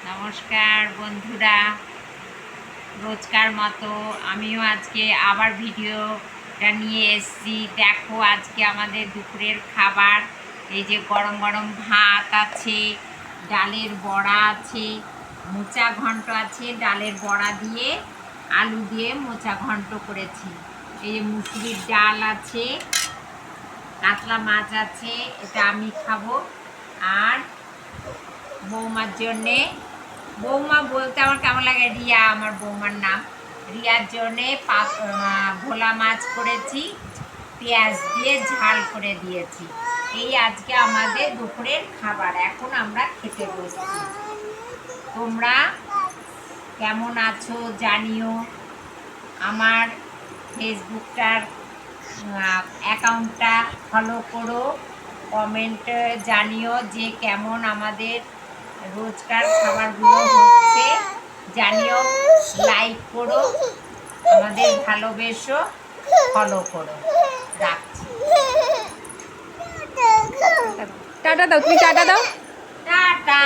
নমস্কার বন্ধুরা, রোজকার মতো আমিও আজকে আবার ভিডিওটা নিয়ে এসেছি। দেখো আজকে আমাদের দুপুরের খাবার, এই যে গরম গরম ভাত আছে, ডালের বড়া আছে, মোচা ঘন্ট আছে, ডালের বড়া দিয়ে আলু দিয়ে মোচা ঘন্ট করেছি। এই যে মুসুরির ডাল আছে, কাতলা মাছ আছে, এটা আমি খাবো। আর বৌমার জন্যে, বৌমা বলতে আমার কেমন লাগে, রিয়া আমার বৌমার নাম, রিয়ার জন্যে ভোলা মাছ করেছি, পেঁয়াজ দিয়ে ঝাল করে দিয়েছি। এই আজকে আমাদের দুপুরের খাবার। এখন আমরা খেতে বসছি। তোমরা কেমন আছো জানিও। আমার ফেসবুকটার অ্যাকাউন্টটা ফলো করো, কমেন্ট জানিও যে কেমন আমাদের রোজকার খাবারগুলো হচ্ছে, জানিও। লাইক করো, আমাদের ভালোবেসো, ফলো করো। রাখছি। টাটা দাও, তুমি টাটা দাও। টাটা।